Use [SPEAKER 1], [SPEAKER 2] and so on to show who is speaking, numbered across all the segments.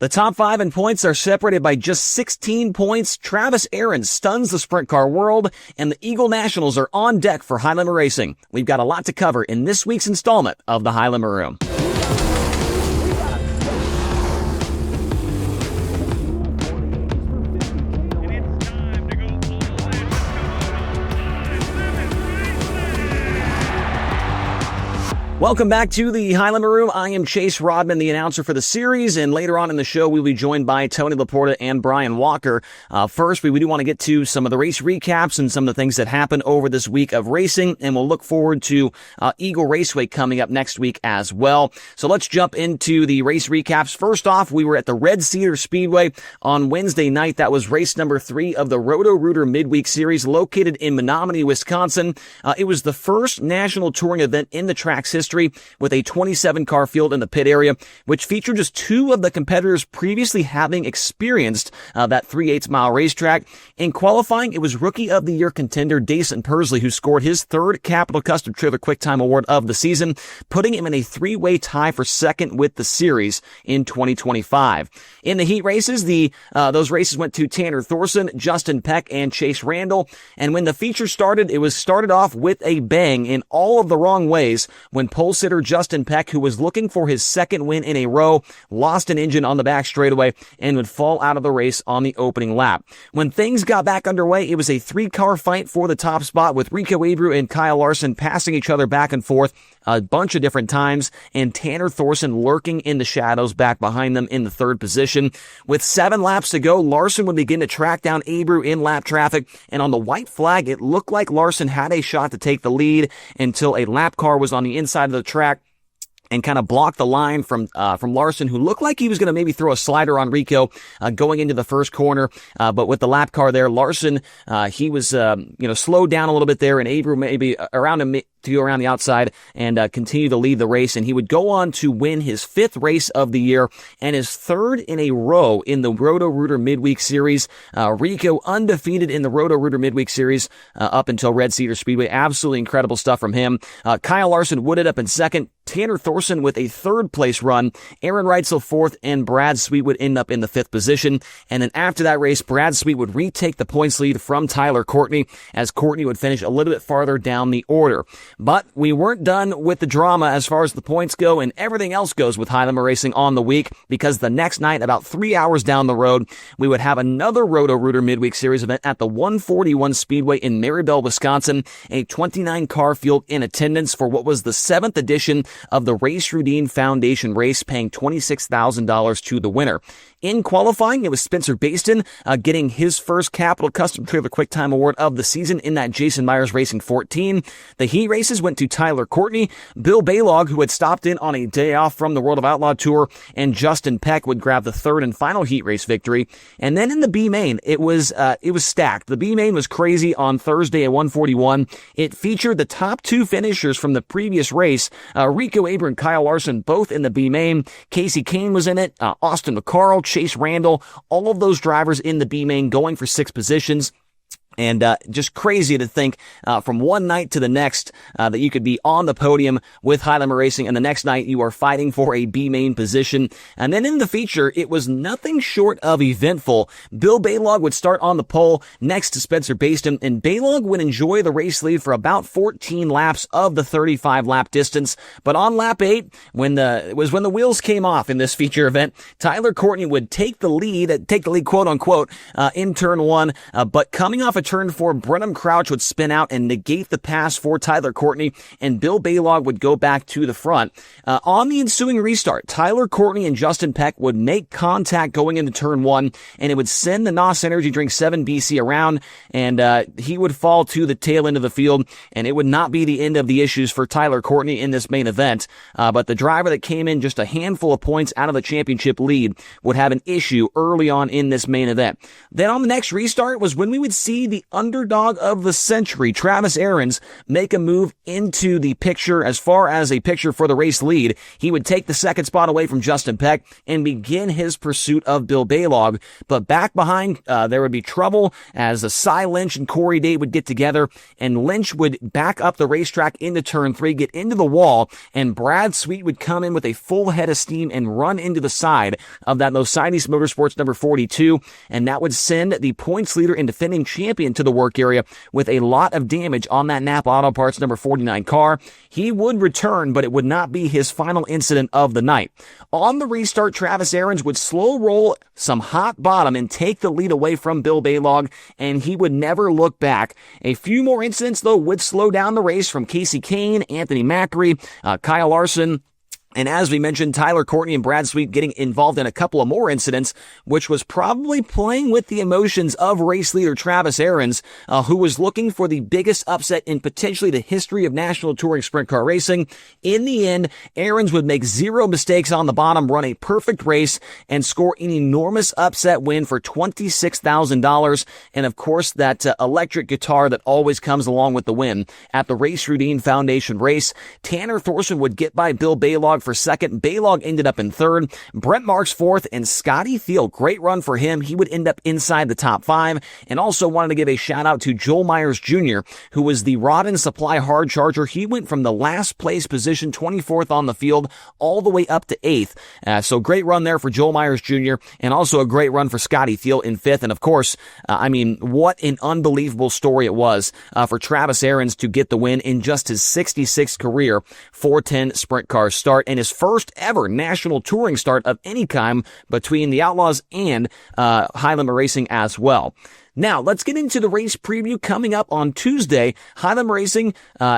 [SPEAKER 1] The top 5 in points are separated by just 16 points. Travis Aaron stuns the sprint car world, and the Eagle Nationals are on deck for High Limit Racing. We've got a lot to cover in this week's installment of the High Limit Room. Welcome back to the High Limit Room. I am Chase Rodman, the announcer for the series, and later on in the show, we'll be joined by Tony Laporta and Brian Walker. First, we do want to get to some of the race recaps and some of the things that happened over this week of racing, and we'll look forward to Eagle Raceway coming up next week as well. So let's jump into the race recaps. First off, we were at the Red Cedar Speedway on Wednesday night. That was race number 3 of the Roto-Rooter Midweek Series located in Menominee, Wisconsin. It was the first national touring event in the track's history, with a 27-car field in the pit area, which featured just 2 of the competitors previously having experienced that 3/8-mile racetrack. In qualifying, it was Rookie of the Year contender Dason Persley who scored his 3rd Capital Custom Trailer Quick Time Award of the season, putting him in a 3-way tie for second with the series in 2025. In the heat races, those races went to Tanner Thorson, Justin Peck, and Chase Randall. And when the feature started, it was started off with a bang in all of the wrong ways when pole sitter Justin Peck, who was looking for his 2nd win in a row, lost an engine on the back straightaway and would fall out of the race on the opening lap. When things got back underway, it was a 3-car fight for the top spot, with Rico Abreu and Kyle Larson passing each other back and forth a bunch of different times, and Tanner Thorson lurking in the shadows back behind them in the 3rd position. With 7 laps to go, Larson would begin to track down Abreu in lap traffic, and on the white flag, it looked like Larson had a shot to take the lead until a lap car was on the inside of the track and kind of blocked the line from Larson, who looked like he was going to maybe throw a slider on Rico going into the first corner. But with the lap car there, Larson, he was, slowed down a little bit there, and Abreu maybe around him to go around the outside and continue to lead the race. And he would go on to win his 5th race of the year and his 3rd in a row in the Roto-Rooter Midweek Series. Rico undefeated in the Roto-Rooter Midweek Series up until Red Cedar Speedway. Absolutely incredible stuff from him. Kyle Larson would it up in 2nd. Tanner Thorson with a 3rd place run, Aaron Reitzel 4th, and Brad Sweet would end up in the 5th position. And then after that race, Brad Sweet would retake the points lead from Tyler Courtney, as Courtney would finish a little bit farther down the order. But we weren't done with the drama as far as the points go and everything else goes with High Limit Racing on the week, because the next night, about 3 hours down the road, we would have another Roto-Rooter Midweek Series event at the 141 Speedway in Marybelle, Wisconsin, a 29-car field in attendance for what was the 7th edition of the Race Routine Foundation race, paying $26,000 to the winner. In qualifying, it was Spencer Baston getting his first Capital Custom Trailer Quick Time Award of the season in that Jason Myers Racing 14. The heat races went to Tyler Courtney, Bill Baylog, who had stopped in on a day off from the World of Outlaw Tour, and Justin Peck would grab the 3rd and final heat race victory. And then in the B main, it was stacked. The B main was crazy on Thursday at 141. It featured the top 2 finishers from the previous race, Rico Abreu and Kyle Larson, both in the B main. Casey Kane was in it, Austin McCarl, Chase Randall, all of those drivers in the B main going for 6 positions. And just crazy to think from one night to the next that you could be on the podium with High Limit Racing, and the next night you are fighting for a B main position. And then in the feature, it was nothing short of eventful. Bill Baylog would start on the pole next to Spencer Baston, and Baylog would enjoy the race lead for about 14 laps of the 35-lap distance. But on lap 8, when the wheels came off in this feature event, Tyler Courtney would take the lead, quote unquote, in turn 1. But coming off a turn 4, Brenham Crouch would spin out and negate the pass for Tyler Courtney, and Bill Baylog would go back to the front. On the ensuing restart, Tyler Courtney and Justin Peck would make contact going into turn 1, and it would send the NOS Energy Drink 7 BC around, and he would fall to the tail end of the field, and it would not be the end of the issues for Tyler Courtney in this main event. But the driver that came in just a handful of points out of the championship lead would have an issue early on in this main event. Then on the next restart was when we would see the underdog of the century, Travis Aarons, make a move into the picture as far as a picture for the race lead. He would take the second spot away from Justin Peck and begin his pursuit of Bill Balog. But back behind, there would be trouble as Cy Lynch and Corey Date would get together, and Lynch would back up the racetrack into turn 3, get into the wall, and Brad Sweet would come in with a full head of steam and run into the side of that Mercedes Motorsports number 42, and that would send the points leader and defending champion to the work area with a lot of damage on that Napa Auto Parts number 49 car. He would return, but it would not be his final incident of the night. On the restart, Travis Aarons would slow roll some hot bottom and take the lead away from Bill Balog, and he would never look back. A few more incidents, though, would slow down the race from Casey Kane, Anthony Macri, Kyle Larson, and as we mentioned, Tyler Courtney and Brad Sweet getting involved in a couple of more incidents, which was probably playing with the emotions of race leader Travis Aarons, who was looking for the biggest upset in potentially the history of National Touring Sprint Car Racing. In the end, Aarons would make zero mistakes on the bottom, run a perfect race, and score an enormous upset win for $26,000. And of course, that electric guitar that always comes along with the win. At the Race Routine Foundation race, Tanner Thorson would get by Bill Balog for second. Balog ended up in third. Brent Marks fourth, and Scotty Thiel, great run for him. He would end up inside the top 5. And also wanted to give a shout out to Joel Myers Jr., who was the Rod and Supply hard charger. He went from the last place position, 24th on the field, all the way up to 8th. So great run there for Joel Myers Jr., and also a great run for Scotty Thiel in 5th. And of course, what an unbelievable story it was for Travis Aarons to get the win in just his 66th career 410 sprint car start, and his first ever national touring start of any kind between the Outlaws and High Limit Racing as well. Now, let's get into the race preview coming up on Tuesday. High Limit Racing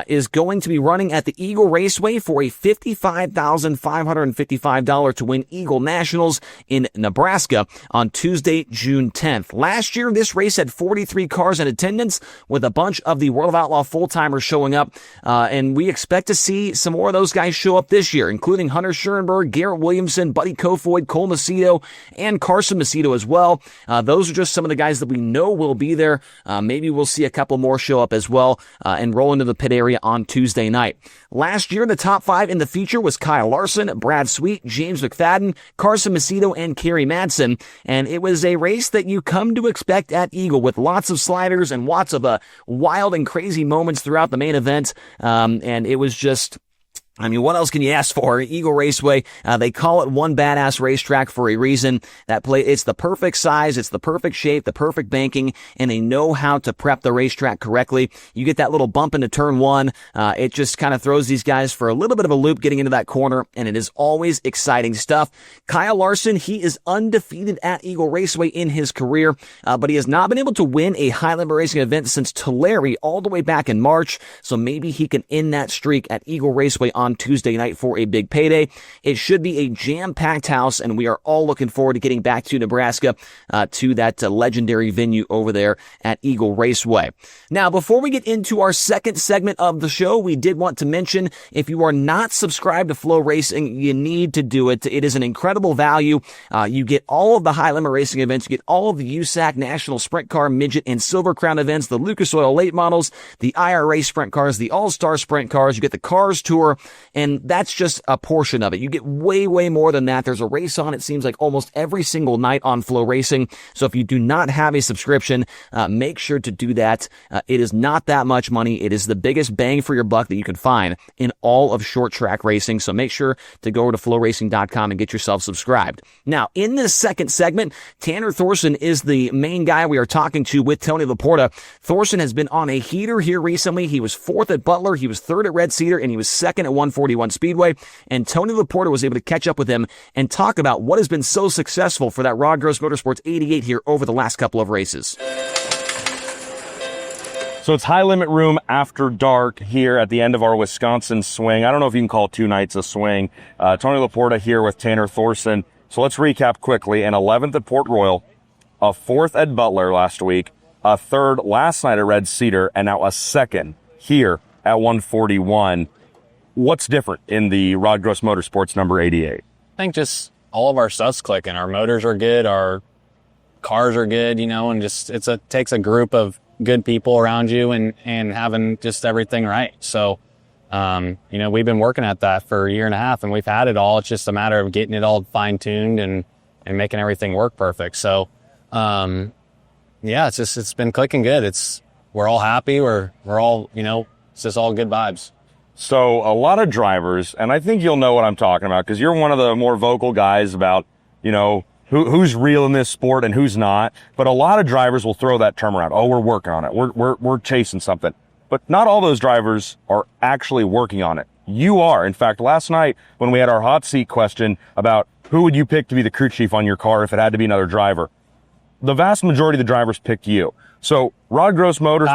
[SPEAKER 1] is going to be running at the Eagle Raceway for a $55,555 to win Eagle Nationals in Nebraska on Tuesday, June 10th. Last year, this race had 43 cars in attendance, with a bunch of the World of Outlaw full-timers showing up, and we expect to see some more of those guys show up this year, including Hunter Schoenberg, Garrett Williamson, Buddy Kofoid, Cole Macedo, and Carson Macedo as well. Those are just some of the guys that we know will be there. Maybe we'll see a couple more show up as well and roll into the pit area on Tuesday night. Last year, the top 5 in the feature was Kyle Larson, Brad Sweet, James McFadden, Carson Macedo, and Kerry Madsen. And it was a race that you come to expect at Eagle, with lots of sliders and lots of wild and crazy moments throughout the main event. And it was just... what else can you ask for? Eagle Raceway, they call it one badass racetrack for a reason. It's the perfect size, it's the perfect shape, the perfect banking, and they know how to prep the racetrack correctly. You get that little bump into turn 1, it just kind of throws these guys for a little bit of a loop getting into that corner, and it is always exciting stuff. Kyle Larson, he is undefeated at Eagle Raceway in his career, but he has not been able to win a High Limit Racing event since Tulare all the way back in March, so maybe he can end that streak at Eagle Raceway on Tuesday night for a big payday. It should be a jam-packed house, and we are all looking forward to getting back to Nebraska, to that legendary venue over there at Eagle Raceway. Now, before we get into our second segment of the show, we did want to mention, if you are not subscribed to FloRacing, you need to do it. It is an incredible value. You get all of the High Limit Racing events, you get all of the USAC National Sprint Car, Midget, and Silver Crown events, the Lucas Oil late models, the IRA Sprint Cars, the All-Star Sprint Cars, you get the Cars Tour, and that's just a portion of it. You get way, way more than that. There's a race on, it seems like, almost every single night on FloRacing. So if you do not have a subscription, make sure to do that. It is not that much money. It is the biggest bang for your buck that you can find in all of short track racing. So make sure to go over to FloRacing.com and get yourself subscribed. Now, in this second segment, Tanner Thorson is the main guy we are talking to with Tony Laporta. Thorson has been on a heater here recently. He was 4th at Butler, he was 3rd at Red Cedar, and he was 2nd at 141 Speedway, and Tony Laporta was able to catch up with him and talk about what has been so successful for that Rod Gross Motorsports 88 here over the last couple of races.
[SPEAKER 2] So it's High Limit Room after dark here at the end of our Wisconsin swing. I don't know if you can call 2 nights a swing. Tony Laporta here with Tanner Thorson. So let's recap quickly. An 11th at Port Royal, a 4th at Butler last week, a 3rd last night at Red Cedar, and now a 2nd here at 141. What's different in the Rod Gross Motorsports number 88?
[SPEAKER 3] I think just all of our stuff's clicking. Our motors are good, our cars are good, and just takes a group of good people around you and having just everything right. So, we've been working at that for a year and a half, and we've had it all. It's just a matter of getting it all fine-tuned and making everything work perfect. So, it's been clicking good. We're all happy. We're all, it's just all good vibes.
[SPEAKER 2] So a lot of drivers, and I think you'll know what I'm talking about because you're one of the more vocal guys about, who's real in this sport and who's not. But a lot of drivers will throw that term around. Oh, we're working on it. We're chasing something. But not all those drivers are actually working on it. You are. In fact, last night when we had our hot seat question about who would you pick to be the crew chief on your car if it had to be another driver, the vast majority of the drivers picked you. So Rod Gross Motorsports.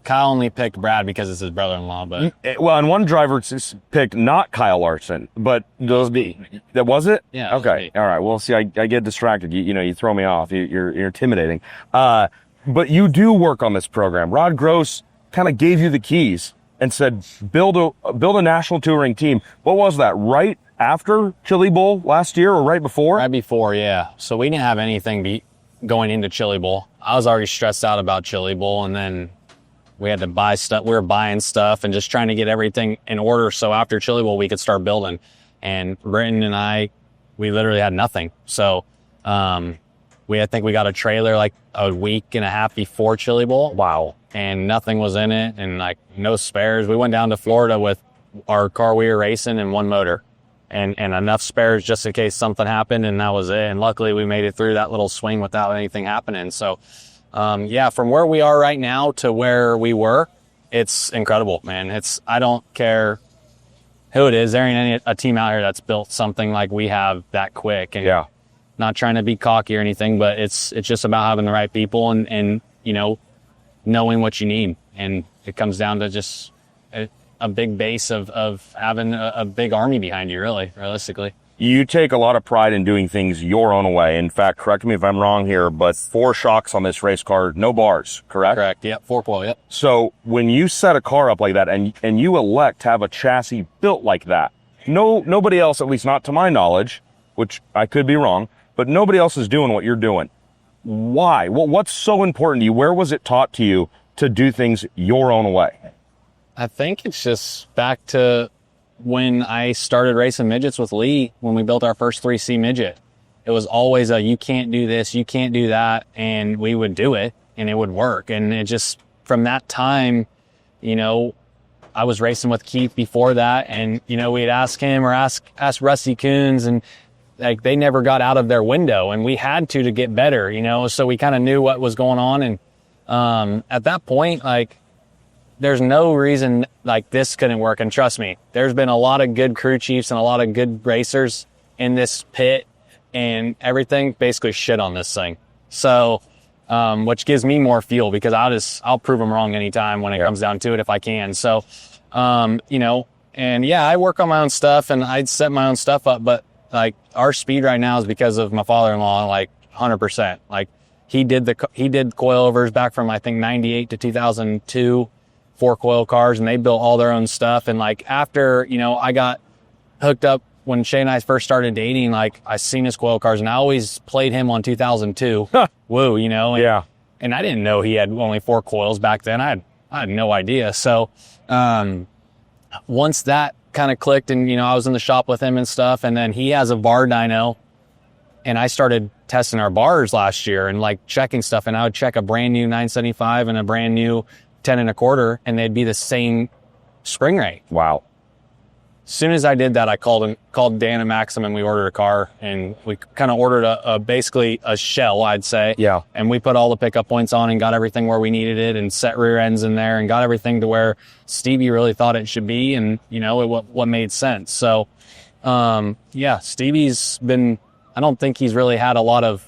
[SPEAKER 3] Kyle only picked Brad because it's his brother-in-law. But
[SPEAKER 2] and one driver picked not Kyle Larson, but
[SPEAKER 3] those be
[SPEAKER 2] that was it.
[SPEAKER 3] Yeah.
[SPEAKER 2] Okay. All right. Well, see, I get distracted. You throw me off. You're intimidating. But you do work on this program. Rod Gross kind of gave you the keys and said, build a national touring team. What was that? Right after Chili Bowl last year or right before?
[SPEAKER 3] Right before, yeah. So we didn't have anything going into Chili Bowl. I was already stressed out about Chili Bowl, and then we had to buy stuff. We were buying stuff and just trying to get everything in order so after Chili Bowl we could start building. And Britton and I, we literally had nothing. So I think we got a trailer like a week and a half before Chili Bowl.
[SPEAKER 2] Wow.
[SPEAKER 3] And nothing was in it and like no spares. We went down to Florida with our car we were racing and one motor and enough spares just in case something happened, and that was it. And luckily we made it through that little swing without anything happening. So from where we are right now to where we were, it's incredible, man. I don't care who it is. There ain't a team out here that's built something like we have that quick. And not trying to be cocky or anything, but it's just about having the right people and knowing what you need. And it comes down to just a big base of having a big army behind you, really, realistically.
[SPEAKER 2] You take a lot of pride in doing things your own way. In fact, correct me if I'm wrong here, but 4 shocks on this race car, no bars, correct?
[SPEAKER 3] Correct, yep, 4-coil, yep.
[SPEAKER 2] So when you set a car up like that and you elect to have a chassis built like that, nobody else, at least not to my knowledge, which I could be wrong, but nobody else is doing what you're doing. Why? Well, what's so important to you? Where was it taught to you to do things your own way?
[SPEAKER 3] I think it's just back to when I started racing midgets with Lee, when we built our first 3C midget. It was always you can't do this, you can't do that, and we would do it, and it would work. And it just, from that time, I was racing with Keith before that, and, we'd ask him or ask Rusty Coons, and like they never got out of their window, and we had to get better, so we kind of knew what was going on. And at that point, like, there's no reason like this couldn't work. And trust me, there's been a lot of good crew chiefs and a lot of good racers in this pit, and everything basically shit on this thing. So, which gives me more fuel because I'll prove them wrong anytime when it comes down to it if I can. So, and I work on my own stuff and I'd set my own stuff up, but like our speed right now is because of my father-in-law, like 100%. Like he did coilovers back from, I think, 98 to 2002, 4-coil cars, and they built all their own stuff. And like after, I got hooked up when Shay and I first started dating, like I seen his coil cars and I always played him on 2002. Woo, and, and I didn't know he had only 4 coils back then. I had no idea. So, once that kind of clicked and, I was in the shop with him and stuff, and then he has a bar dyno, and I started testing our bars last year and like checking stuff, and I would check a brand new 975 and a brand new 10 1/4, and they'd be the same spring rate.
[SPEAKER 2] Wow.
[SPEAKER 3] As soon as I did that, I called Dan and Maxim, and we ordered a car, and we kind of ordered basically a shell, I'd say.
[SPEAKER 2] Yeah.
[SPEAKER 3] And we put all the pickup points on and got everything where we needed it, and set rear ends in there, and got everything to where Stevie really thought it should be, and what made sense. So, Stevie's been. I don't think he's really had a lot of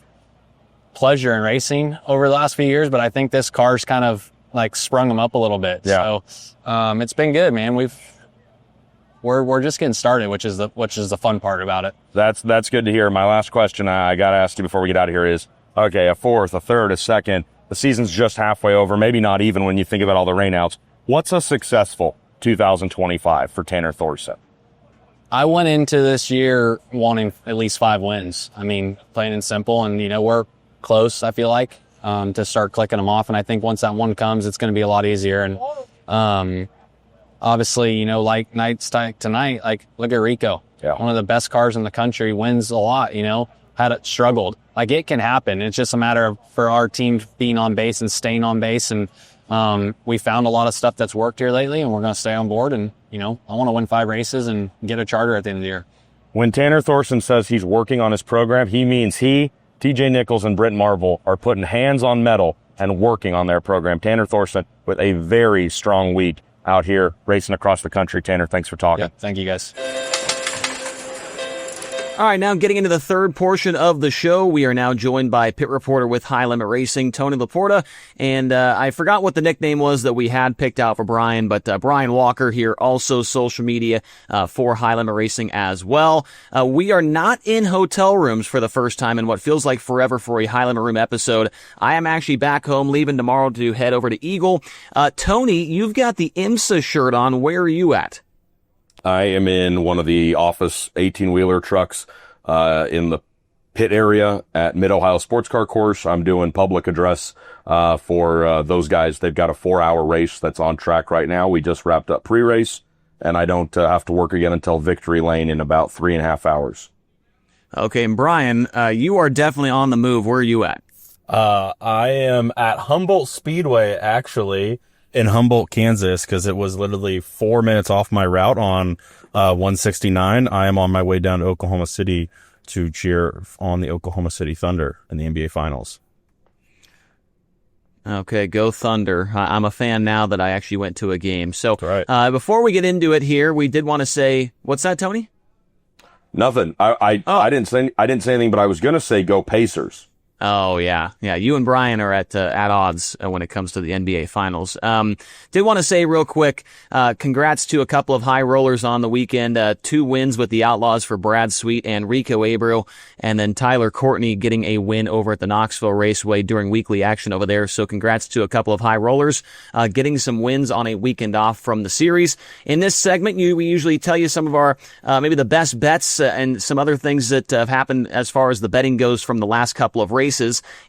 [SPEAKER 3] pleasure in racing over the last few years, but I think this car's kind of like sprung him up a little bit.
[SPEAKER 2] Yeah.
[SPEAKER 3] So, it's been good, man. We're just getting started, which is the fun part about it.
[SPEAKER 2] That's good to hear. My last question I got to ask you before we get out of here is, okay, a 4th, a 3rd, a 2nd. The season's just halfway over, maybe not even when you think about all the rainouts. What's a successful 2025 for Tanner Thorson?
[SPEAKER 3] I went into this year wanting at least 5 wins. I mean, plain and simple, and we're close, I feel like. to start clicking them off. And I think once that one comes, it's going to be a lot easier. And obviously, like nights like tonight, like look at Rico.
[SPEAKER 2] Yeah.
[SPEAKER 3] One of the best cars in the country, wins a lot, had it struggled. Like it can happen. It's just a matter of for our team being on base and staying on base. And we found a lot of stuff that's worked here lately, and we're going to stay on board. And, I want to win 5 races and get a charter at the end of the year.
[SPEAKER 2] When Tanner Thorson says he's working on his program, he means he, TJ Nichols, and Brent Marvel are putting hands on metal and working on their program. Tanner Thorson with a very strong week out here racing across the country. Tanner, thanks for talking.
[SPEAKER 3] Yeah, thank you, guys.
[SPEAKER 1] All right, now getting into the third portion of the show, we are now joined by pit reporter with High Limit Racing, Tony Laporta, and I forgot what the nickname was that we had picked out for Brian, but Brian Walker here, also social media for High Limit Racing as well. We are not in hotel rooms for the first time in what feels like forever for a High Limit Room episode. I am actually back home, leaving tomorrow to head over to Eagle. Tony, you've got the IMSA shirt on. Where are you at?
[SPEAKER 2] I am in one of the office 18-wheeler trucks in the pit area at Mid-Ohio Sports Car Course. I'm doing public address for those guys. They've got a 4-hour race that's on track right now. We just wrapped up pre-race, and I don't have to work again until Victory Lane in about 3.5 hours.
[SPEAKER 1] Okay, and Brian, you are definitely on the move. Where are you at?
[SPEAKER 4] I am at Humboldt Speedway, actually, in Humboldt, Kansas, because it was literally 4 minutes off my route on 169. I am on my way down to Oklahoma City to cheer on the Oklahoma City Thunder in the NBA Finals.
[SPEAKER 1] Okay, go Thunder. I'm a fan now that I actually went to a game. So
[SPEAKER 4] right.
[SPEAKER 1] Before we get into it here, we did want to say, what's that, Tony?
[SPEAKER 2] Nothing. I didn't say anything, but I was going to say go Pacers.
[SPEAKER 1] Oh, yeah. Yeah, you and Brian are at odds when it comes to the NBA Finals. Did want to say real quick, congrats to a couple of high rollers on the weekend. 2 wins with the Outlaws for Brad Sweet and Rico Abreu, and then Tyler Courtney getting a win over at the Knoxville Raceway during weekly action over there. So congrats to a couple of high rollers getting some wins on a weekend off from the series. In this segment, we usually tell you some of our maybe the best bets and some other things that have happened as far as the betting goes from the last couple of races.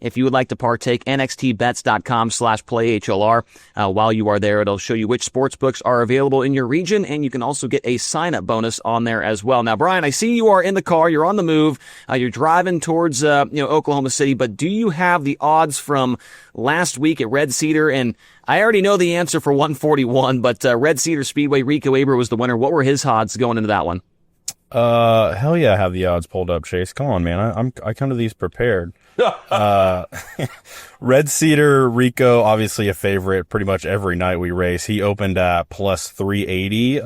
[SPEAKER 1] If you would like to partake, nxtbets.com/playhlr. While you are there, it'll show you which sports books are available in your region, and you can also get a sign-up bonus on there as well. Now, Brian, I see you are in the car. You're on the move. You're driving towards Oklahoma City, but do you have the odds from last week at Red Cedar? And I already know the answer for 141, but Red Cedar Speedway, Rico Abreu was the winner. What were his odds going into that one?
[SPEAKER 4] Hell yeah, I have the odds pulled up, Chase. Come on, man. I come to these prepared. Red Cedar, Rico, obviously a favorite pretty much every night we race. He opened at plus 380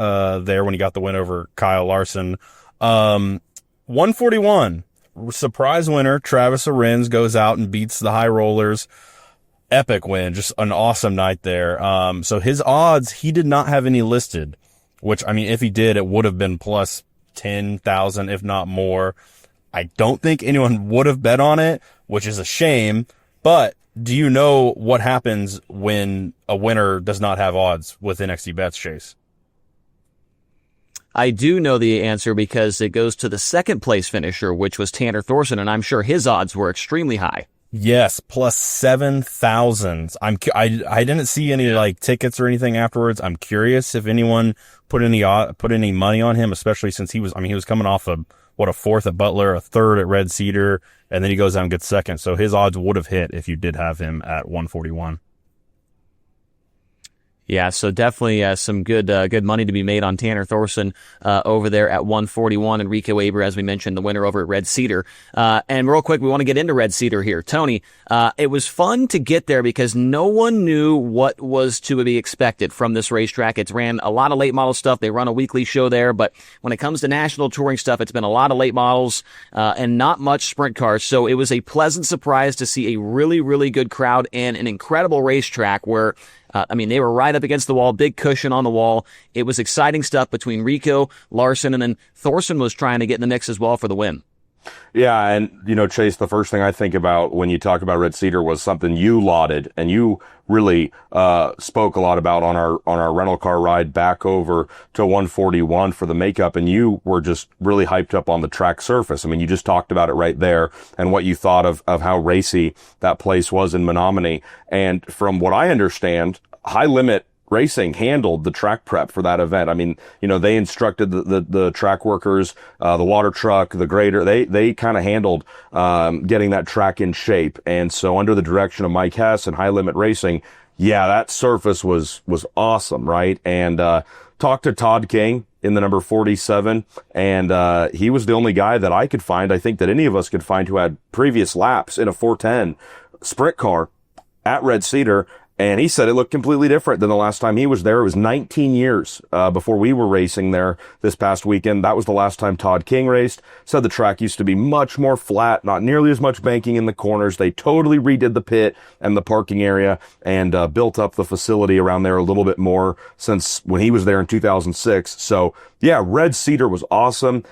[SPEAKER 4] there when he got the win over Kyle Larson. 141, surprise winner, Travis Arens goes out and beats the high rollers. Epic win, just an awesome night there. So his odds, he did not have any listed, which, I mean, if he did, it would have been plus 10,000, if not more. I don't think anyone would have bet on it, which is a shame. But do you know what happens when a winner does not have odds with NXT Bets, Chase?
[SPEAKER 1] I do know the answer because it goes to the second place finisher, which was Tanner Thorson, and I'm sure his odds were extremely high.
[SPEAKER 4] Yes, plus 7,000. I didn't see any tickets or anything afterwards. I'm curious if anyone put any money on him, especially since he was coming off a 4th at Butler, a 3rd at Red Cedar, and then he goes out and gets 2nd. So his odds would have hit if you did have him at 141.
[SPEAKER 1] Yeah, so definitely some good money to be made on Tanner Thorson over there at 141, and Rico Abreu, as we mentioned, the winner over at Red Cedar. And real quick, we want to get into Red Cedar here. Tony, it was fun to get there because no one knew what was to be expected from this racetrack. It's ran a lot of late model stuff. They run a weekly show there, but when it comes to national touring stuff, it's been a lot of late models and not much sprint cars. So it was a pleasant surprise to see a really, really good crowd and an incredible racetrack where they were right up against the wall, big cushion on the wall. It was exciting stuff between Rico, Larson, and then Thorson was trying to get in the mix as well for the win.
[SPEAKER 2] Yeah, and Chase, the first thing I think about when you talk about Red Cedar was something you lauded and you really spoke a lot about on our rental car ride back over to 141 for the makeup, and you were just really hyped up on the track surface. I mean, you just talked about it right there and what you thought of how racy that place was in Menominee. And from what I understand, High Limit Racing handled the track prep for that event. I mean, they instructed the track workers, the water truck, the grader. They kind of handled getting that track in shape. And so under the direction of Mike Hess and High Limit Racing, yeah, that surface was awesome, right? And talked to Todd King in the number 47, and he was the only guy that I could find, I think that any of us could find, who had previous laps in a 410 sprint car at Red Cedar. And he said it looked completely different than the last time he was there. It was 19 years before we were racing there this past weekend. That was the last time Todd King raced. Said the track used to be much more flat, not nearly as much banking in the corners. They totally redid the pit and the parking area and built up the facility around there a little bit more since when he was there in 2006. So, yeah, Red Cedar was awesome.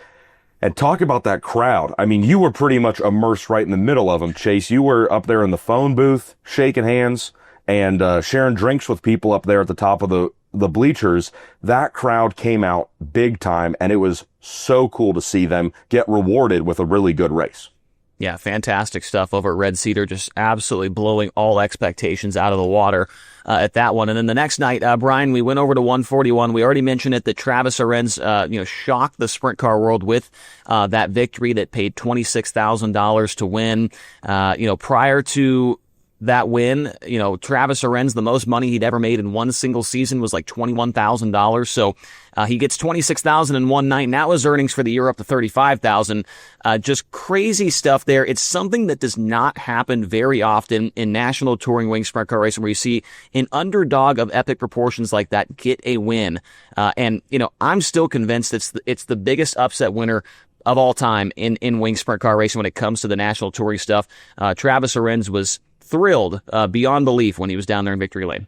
[SPEAKER 2] And talk about that crowd. I mean, you were pretty much immersed right in the middle of them, Chase. You were up there in the phone booth, shaking hands, and sharing drinks with people up there at the top of the bleachers. That crowd came out big time, and it was so cool to see them get rewarded with a really good race.
[SPEAKER 1] Yeah, fantastic stuff over at Red Cedar, just absolutely blowing all expectations out of the water at that one. And then the next night, Brian, we went over to 141. We already mentioned it that Travis Arens, shocked the sprint car world with that victory that paid $26,000 to win. Prior to that win, Travis Arens, the most money he'd ever made in one single season was like $21,000. So he gets $26,000 in one night, and that was earnings for the year up to $35,000. Just crazy stuff there. It's something that does not happen very often in National Touring Wing Sprint Car Racing, where you see an underdog of epic proportions like that get a win. And I'm still convinced it's the biggest upset winner of all time in Wing Sprint Car Racing when it comes to the National Touring stuff. Travis Arens was thrilled beyond belief when he was down there in Victory Lane.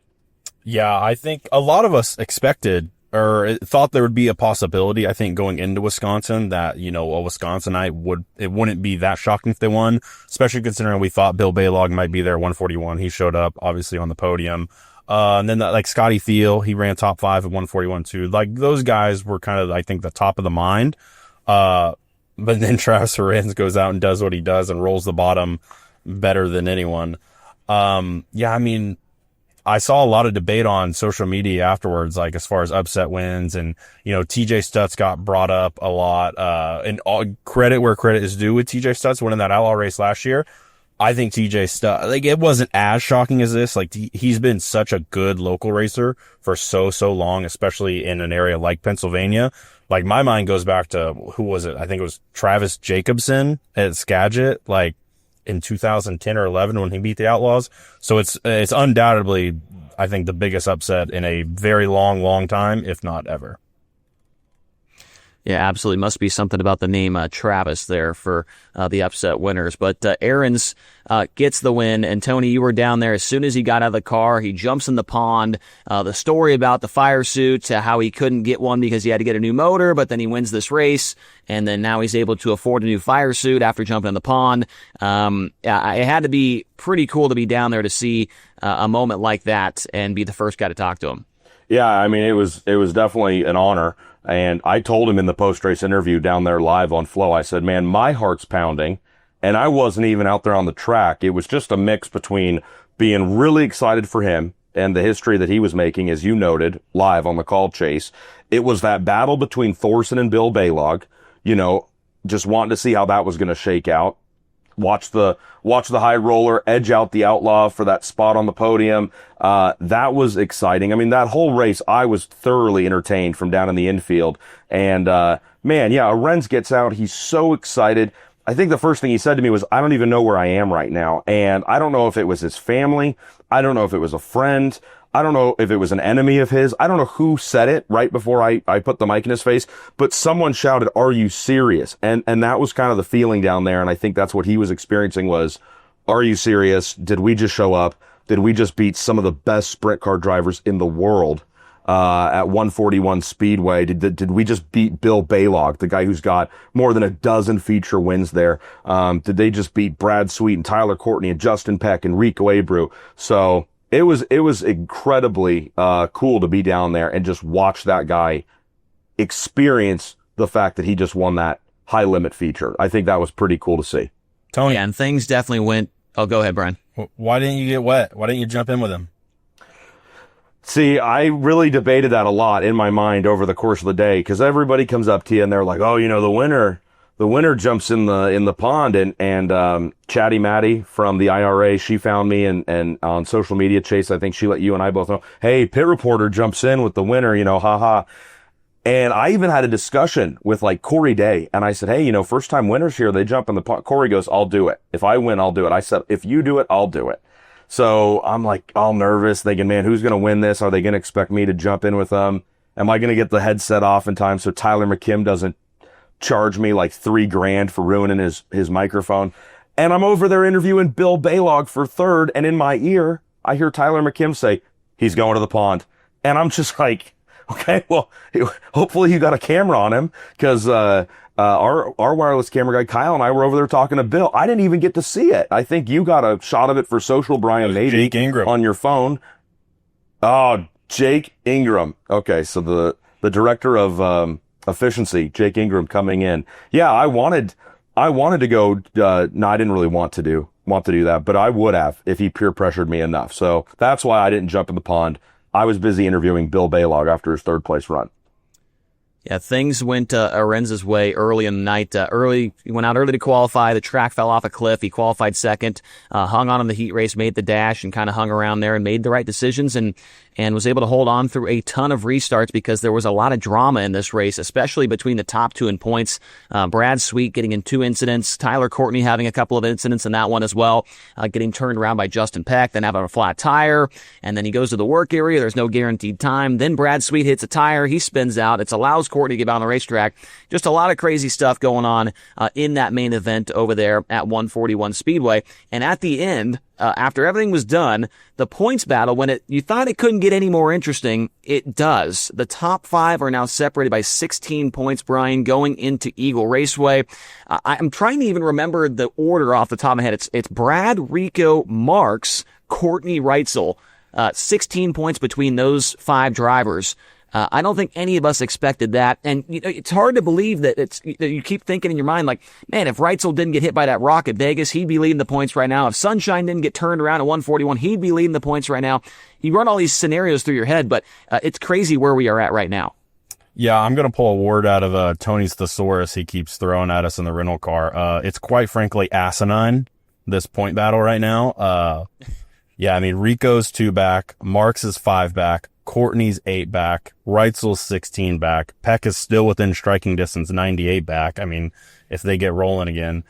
[SPEAKER 4] Yeah, I think a lot of us expected or thought there would be a possibility, I think, going into Wisconsin that, a Wisconsinite it wouldn't be that shocking if they won, especially considering we thought Bill Baylog might be there at 141. He showed up, obviously, on the podium. And then like Scotty Thiel, he ran top 5 at 141 too. Like those guys were kind of, I think, the top of the mind. But then Travis Arens goes out and does what he does and rolls the bottom better than anyone. I mean, I saw a lot of debate on social media afterwards, like as far as upset wins, and TJ Stutz got brought up a lot. And all credit where credit is due with TJ Stutz winning that outlaw race last year. I think TJ Stutz, like, it wasn't as shocking as this. Like, he's been such a good local racer for so long, especially in an area like Pennsylvania. Like, my mind goes back to, who was it? I think it was Travis Jacobson at Skagit, like, in 2010 or 11 when he beat the Outlaws. So it's undoubtedly, I think, the biggest upset in a very long time, if not ever.
[SPEAKER 1] Yeah, absolutely. Must be something about the name Travis there for the upset winners. But Arens gets the win. And Tony, you were down there. As soon as he got out of the car, he jumps in the pond. The story about the fire suit, how he couldn't get one because he had to get a new motor, but then he wins this race. And then now he's able to afford a new fire suit after jumping in the pond. It had to be pretty cool to be down there to see a moment like that and be the first guy to talk to him.
[SPEAKER 2] Yeah, I mean, it was definitely an honor. And I told him in the post-race interview down there live on Flow, I said, man, my heart's pounding. And I wasn't even out there on the track. It was just a mix between being really excited for him and the history that he was making, as you noted, live on the call, Chase. It was that battle between Thorson and Bill Baylog, just wanting to see how that was going to shake out. Watch the high roller edge out the Outlaw for that spot on the podium. That was exciting. I mean, that whole race, I was thoroughly entertained from down in the infield. And, Arens gets out. He's so excited. I think the first thing he said to me was, I don't even know where I am right now. And I don't know if it was his family. I don't know if it was a friend. I don't know if it was an enemy of his. I don't know who said it right before I put the mic in his face, but someone shouted, "Are you serious?" And that was kind of the feeling down there. And I think that's what he was experiencing was, are you serious? Did we just show up? Did we just beat some of the best sprint car drivers in the world? at 141 Speedway? Did we just beat Bill Baylog, the guy who's got more than a dozen feature wins there? Did they just beat Brad Sweet and Tyler Courtney and Justin Peck and Rico Abreu? So it was incredibly cool to be down there and just watch that guy experience the fact that he just won that high limit feature. I think that was pretty cool to see.
[SPEAKER 4] Tony,
[SPEAKER 1] Yeah, and things definitely went. Oh, go ahead, Brian.
[SPEAKER 4] why didn't you get wet? Why didn't you jump in with him?
[SPEAKER 2] See, I really debated that a lot in my mind over the course of the day, because everybody comes up to you and they're like, "Oh, the winner jumps in the pond," and Chatty Maddie from the IRA, she found me and on social media, Chase, I think she let you and I both know, "Hey, pit reporter jumps in with the winner, haha." And I even had a discussion with like Corey Day, and I said, "Hey, first time winners here, they jump in the pond." Corey goes, "I'll do it. If I win, I'll do it." I said, "If you do it, I'll do it." So I'm like all nervous, thinking, man, who's going to win this? Are they going to expect me to jump in with them? Am I going to get the headset off in time so Tyler McKim doesn't charge me like $3,000 for ruining his microphone? And I'm over there interviewing Bill Baylog for third, and in my ear, I hear Tyler McKim say, "He's going to the pond." And I'm just like, okay, well, hopefully you got a camera on him, because our wireless camera guy, Kyle, and I were over there talking to Bill. I didn't even get to see it. I think you got a shot of it for social, Brian, maybe.
[SPEAKER 4] Jake Ingram.
[SPEAKER 2] On your phone. Oh, Jake Ingram. Okay, so the director of efficiency, Jake Ingram, coming in. Yeah, I wanted to go, no, I didn't really want to do that, but I would have if he peer pressured me enough. So that's why I didn't jump in the pond. I was busy interviewing Bill Baylog after his third place run.
[SPEAKER 1] Yeah, things went Arenz's way early in the night. He went out early to qualify. The track fell off a cliff. He qualified second, hung on in the heat race, made the dash, and kind of hung around there and made the right decisions and was able to hold on through a ton of restarts, because there was a lot of drama in this race, especially between the top two in points. Brad Sweet getting in 2 incidents, Tyler Courtney having a couple of incidents in that one as well, getting turned around by Justin Peck, then having a flat tire, and then he goes to the work area. There's no guaranteed time. Then Brad Sweet hits a tire. He spins out. It allows Courtney to get out on the racetrack. Just a lot of crazy stuff going on in that main event over there at 141 Speedway. And at the end, after everything was done, the points battle, when you thought it couldn't get any more interesting, it does. The top 5 are now separated by 16 points, Brian, going into Eagle Raceway. I'm trying to even remember the order off the top of my head. It's Brad, Rico, Marks, Courtney, Reitzel. 16 points between those 5 drivers. I don't think any of us expected that. And it's hard to believe that you keep thinking in your mind, like, man, if Reitzel didn't get hit by that rock at Vegas, he'd be leading the points right now. If Sunshine didn't get turned around at 141, he'd be leading the points right now. You run all these scenarios through your head, but it's crazy where we are at right now.
[SPEAKER 4] Yeah, I'm going to pull a word out of Tony's thesaurus he keeps throwing at us in the rental car. It's quite frankly asinine, this point battle right now. Yeah, I mean, Rico's 2 back, Marks is 5 back, Courtney's 8 back, Reitzel's 16 back, Peck is still within striking distance, 98 back. I mean, if they get rolling again.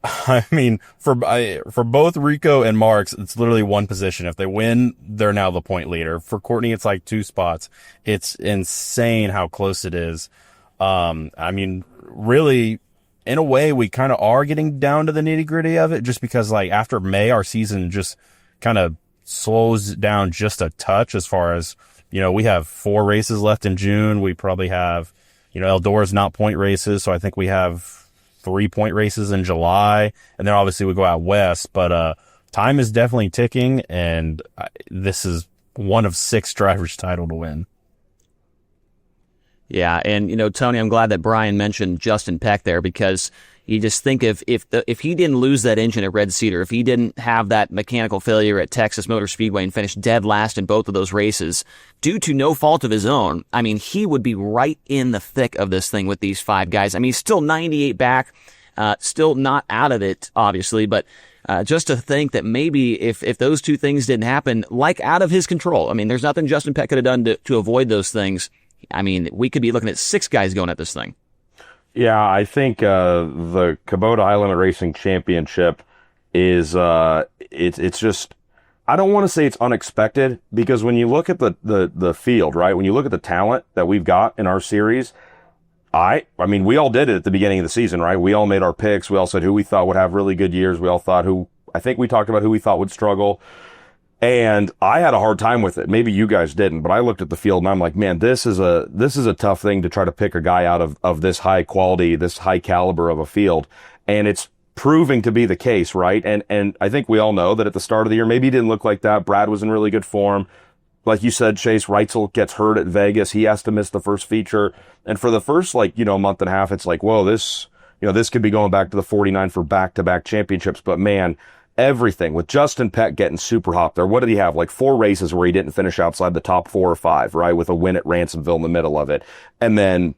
[SPEAKER 4] I mean, for both Rico and Marks, it's literally one position. If they win, they're now the point leader. For Courtney, it's like 2 spots. It's insane how close it is. I mean, really, in a way, we kind of are getting down to the nitty gritty of it, just because like after May, our season just kind of slows down just a touch as far as, we have 4 races left in June. We probably have, Eldora's not point races. So I think we have 3 point races in July, and then obviously we go out west, but, time is definitely ticking, and this is one of 6 drivers' title to win.
[SPEAKER 1] Yeah, and Tony, I'm glad that Brian mentioned Justin Peck there, because you just think if he didn't lose that engine at Red Cedar, if he didn't have that mechanical failure at Texas Motor Speedway and finish dead last in both of those races due to no fault of his own, I mean, he would be right in the thick of this thing with these 5 guys. I mean, he's still 98 back, still not out of it, obviously, but just to think that maybe if those 2 things didn't happen, like out of his control, I mean, there's nothing Justin Peck could have done to avoid those things. I mean, we could be looking at 6 guys going at this thing.
[SPEAKER 2] Yeah, I think the Kubota High Limit Racing Championship is it's just, I don't want to say it's unexpected, because when you look at the field, right? When you look at the talent that we've got in our series, I mean, we all did it at the beginning of the season, right? We all made our picks. We all said who we thought would have really good years. We all thought I think we talked about who we thought would struggle. And I had a hard time with it. Maybe you guys didn't, but I looked at the field and I'm like, man, this is a tough thing to try to pick a guy out of this high quality, this high caliber of a field. And it's proving to be the case, right? And I think we all know that at the start of the year, maybe he didn't look like that. Brad was in really good form. Like you said, Chase, Reitzel gets hurt at Vegas. He has to miss the first feature. And for the first, month and a half, it's like, whoa, this could be going back to the 49 for back-to-back championships. But man, everything with Justin Peck getting super hot there. What did he have? Like 4 races where he didn't finish outside the top 4 or 5, right? With a win at Ransomville in the middle of it. And then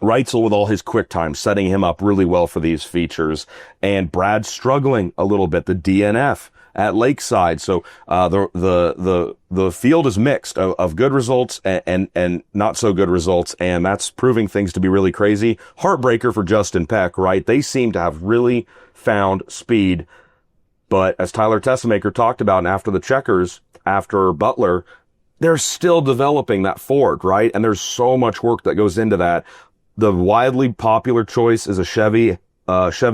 [SPEAKER 2] Reitzel with all his quick time, setting him up really well for these features. And Brad struggling a little bit, the DNF at Lakeside. So, the field is mixed of good results and not so good results. And that's proving things to be really crazy. Heartbreaker for Justin Peck, right? They seem to have really found speed. But as Tyler Tessemaker talked about, and after the checkers, after Butler, they're still developing that Ford, right? And there's so much work that goes into that. The widely popular choice is a Chevy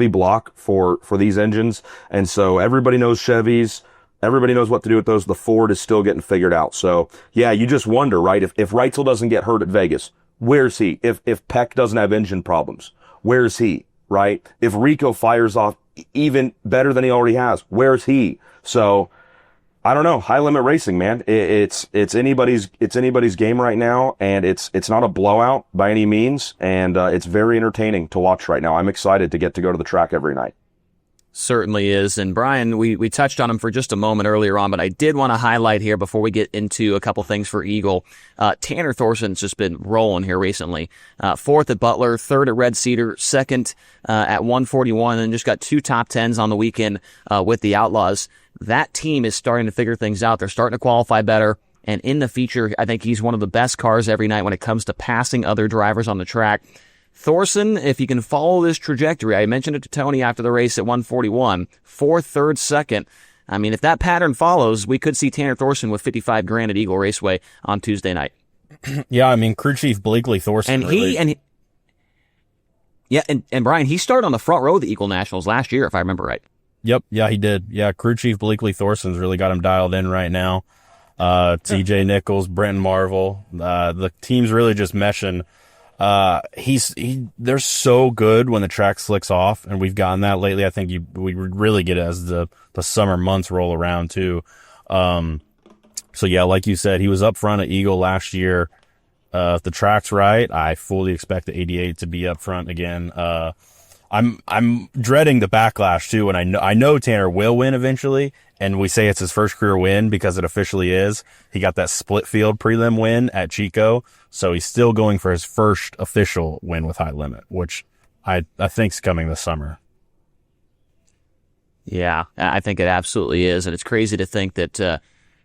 [SPEAKER 2] block for these engines. And so everybody knows Chevys. Everybody knows what to do with those. The Ford is still getting figured out. So yeah, you just wonder, right? If Reitzel doesn't get hurt at Vegas, where's he? If Peck doesn't have engine problems, where's he? Right? If Rico fires off even better than he already has, where's he? So I don't know. High limit racing, man. It's anybody's game right now, and it's not a blowout by any means, and it's very entertaining to watch right now. I'm excited to go to the track every night.
[SPEAKER 1] Certainly is. And Brian, we touched on him for just a moment earlier on, but I did want to highlight here before we get into a couple things for Eagle. Tanner Thorson's just been rolling here recently. 4th at Butler, 3rd at Red Cedar, 2nd at 141, and just got 2 top 10s on the weekend with the Outlaws. That team is starting to figure things out. They're starting to qualify better. And in the feature, I think he's one of the best cars every night when it comes to passing other drivers on the track. Thorson, if he can follow this trajectory, I mentioned it to Tony after the race at 141, 4th, 3rd, 2nd. I mean, if that pattern follows, we could see Tanner Thorson with $55,000 at Eagle Raceway on Tuesday night.
[SPEAKER 4] Yeah, I mean, crew chief Blakely Thorson.
[SPEAKER 1] And and Brian, he started on the front row of the Eagle Nationals last year, if I remember right.
[SPEAKER 4] Yep, yeah, he did. Yeah, crew chief Blakely Thorson's really got him dialed in right now. TJ Nichols, Brenton Marvel, the team's really just meshing. They're so good when the track slicks off, and we've gotten that lately. I think we really get it as the summer months roll around too. So yeah, like you said, he was up front at Eagle last year. If the track's right, I fully expect the 88 to be up front again. I'm dreading the backlash too, and I know Tanner will win eventually, and we say it's his first career win because it officially is. He got that split field prelim win at Chico, so he's still going for his first official win with high limit, which I think's coming this summer.
[SPEAKER 1] Yeah, I think it absolutely is, and it's crazy to think that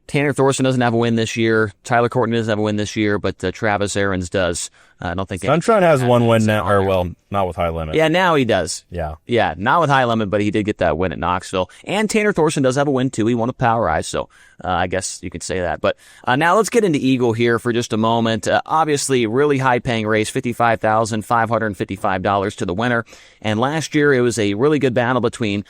[SPEAKER 1] Tanner Thorson doesn't have a win this year. Tyler Courtney doesn't have a win this year, but Travis Aarons does. I don't think
[SPEAKER 4] Sunshine has one win now, or well, not with high limit.
[SPEAKER 1] Yeah, now he does.
[SPEAKER 4] Yeah,
[SPEAKER 1] not with high limit, but he did get that win at Knoxville. And Tanner Thorson does have a win too. He won a Power Eye, so I guess you could say that. But now let's get into Eagle here for just a moment. Obviously, really high-paying race, $55,555 to the winner. And last year, it was a really good battle between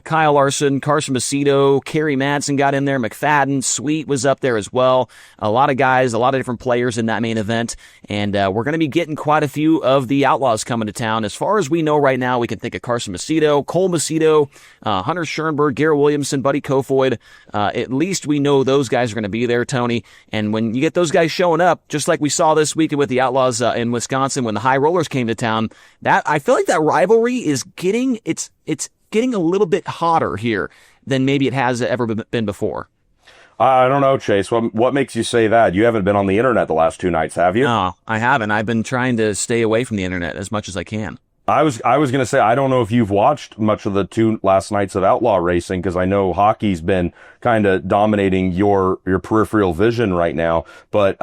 [SPEAKER 1] Kyle Larson, Carson Macedo, Kerry Madsen got in there, McFadden, Sweet was up there as well. A lot of guys, a lot of different players in that main event. And we're going to be getting quite a few of the Outlaws coming to town. As far as we know right now, we can think of Carson Macedo, Cole Macedo, Hunter Schoenberg, Garrett Williamson, Buddy Kofoid. At least we know those guys are going to be there, Tony. And when you get those guys showing up, just like we saw this weekend with the Outlaws in Wisconsin when the High Rollers came to town, that I feel like that rivalry is getting it's getting a little bit hotter here than maybe it has ever been before.
[SPEAKER 2] I don't know, Chase. What makes you say that? You haven't been on the internet the last 2 nights, have you?
[SPEAKER 1] No, I haven't. I've been trying to stay away from the internet as much as I can.
[SPEAKER 2] I was going to say, I don't know if you've watched much of the 2 last nights of Outlaw Racing, because I know hockey's been kind of dominating your peripheral vision right now. But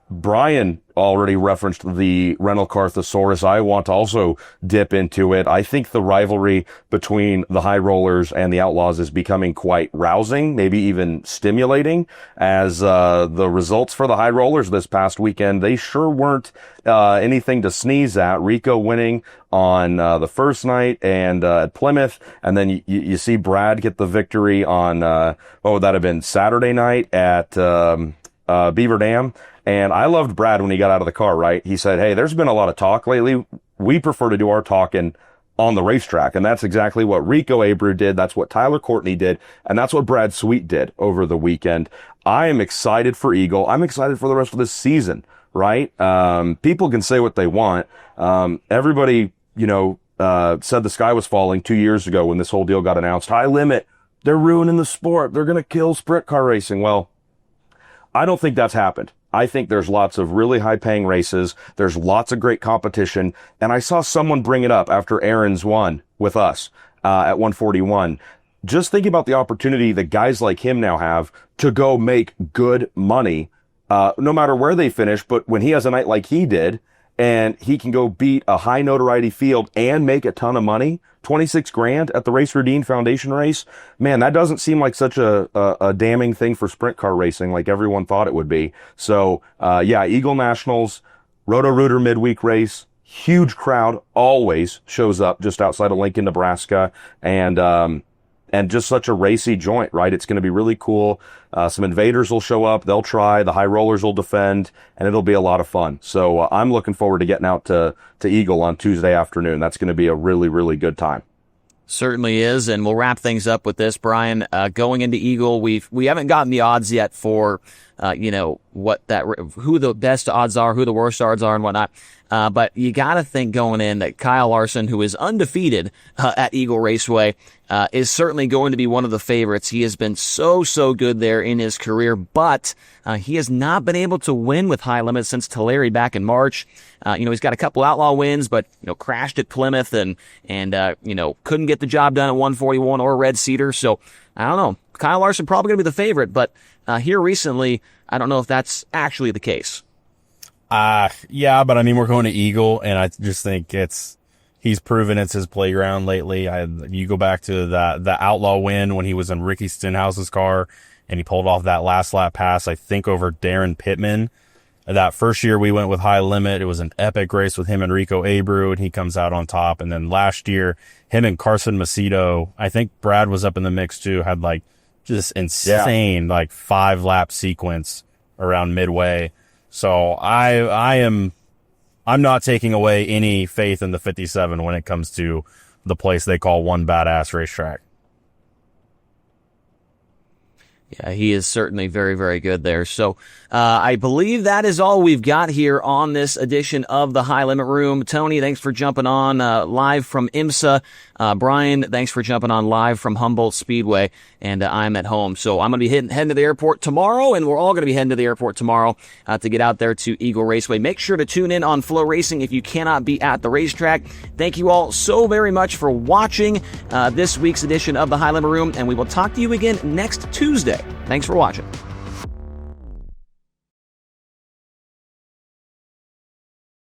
[SPEAKER 2] Brian already referenced the rental car thesaurus. I want to also dip into it. I think the rivalry between the high rollers and the outlaws is becoming quite rousing, maybe even stimulating, as the results for the high rollers this past weekend, they sure weren't anything to sneeze at. Rico winning on the first night and at Plymouth, and then you see Brad get the victory on what would that have been, Saturday night at Beaver Dam. And I loved Brad when he got out of the car, right? He said, hey, there's been a lot of talk lately. We prefer to do our talking on the racetrack. And that's exactly what Rico Abreu did. That's what Tyler Courtney did. And that's what Brad Sweet did over the weekend. I am excited for Eagle. I'm excited for the rest of this season, right? People can say what they want. Everybody, said the sky was falling 2 years ago when this whole deal got announced. High limit. They're ruining the sport. They're going to kill sprint car racing. Well, I don't think that's happened. I think there's lots of really high-paying races. There's lots of great competition. And I saw someone bring it up after Aaron's won with us at 141. Just think about the opportunity that guys like him now have to go make good money, no matter where they finish. But when he has a night like he did, and he can go beat a high notoriety field and make a ton of money, 26 grand at the Race Redeemed Foundation race. Man, that doesn't seem like such a damning thing for sprint car racing like everyone thought it would be. So, Eagle Nationals, Roto-Rooter midweek race, huge crowd always shows up just outside of Lincoln, Nebraska. And just such a racy joint, right? It's going to be really cool. Some invaders will show up. They'll try. The high rollers will defend, and it'll be a lot of fun. So I'm looking forward to getting out to Eagle on Tuesday afternoon. That's going to be a really, really good time.
[SPEAKER 1] Certainly is, and we'll wrap things up with this, Brian. Going into Eagle, we haven't gotten the odds yet for who the best odds are, who the worst odds are, and whatnot. But you got to think going in that Kyle Larson, who is undefeated at Eagle Raceway, is certainly going to be one of the favorites. He has been so good there in his career, but he has not been able to win with high limits since Tulare back in March. He's got a couple outlaw wins, but crashed at Plymouth and couldn't get the job done at 141 or Red Cedar. So I don't know. Kyle Larson probably going to be the favorite, but here recently, I don't know if that's actually the case.
[SPEAKER 4] Yeah, but I mean, we're going to Eagle, and I just think he's proven it's his playground lately. You go back to the outlaw win when he was in Ricky Stenhouse's car, and he pulled off that last lap pass, I think, over Darren Pittman. That first year we went with high limit. It was an epic race with him and Rico Abreu, and he comes out on top. And then last year, him and Carson Macedo, I think Brad was up in the mix too, had just insane 5-lap sequence around midway. So I'm not taking away any faith in the 57 when it comes to the place they call one badass racetrack.
[SPEAKER 1] Yeah, he is certainly very, very good there. So I believe that is all we've got here on this edition of the High Limit Room. Tony, thanks for jumping on live from IMSA. Brian, thanks for jumping on live from Humboldt Speedway. And I'm at home. So I'm going to be heading to the airport tomorrow, and we're all going to be heading to the airport tomorrow to get out there to Eagle Raceway. Make sure to tune in on FloRacing if you cannot be at the racetrack. Thank you all so very much for watching this week's edition of the High Limit Room, and we will talk to you again next Tuesday. Thanks for watching.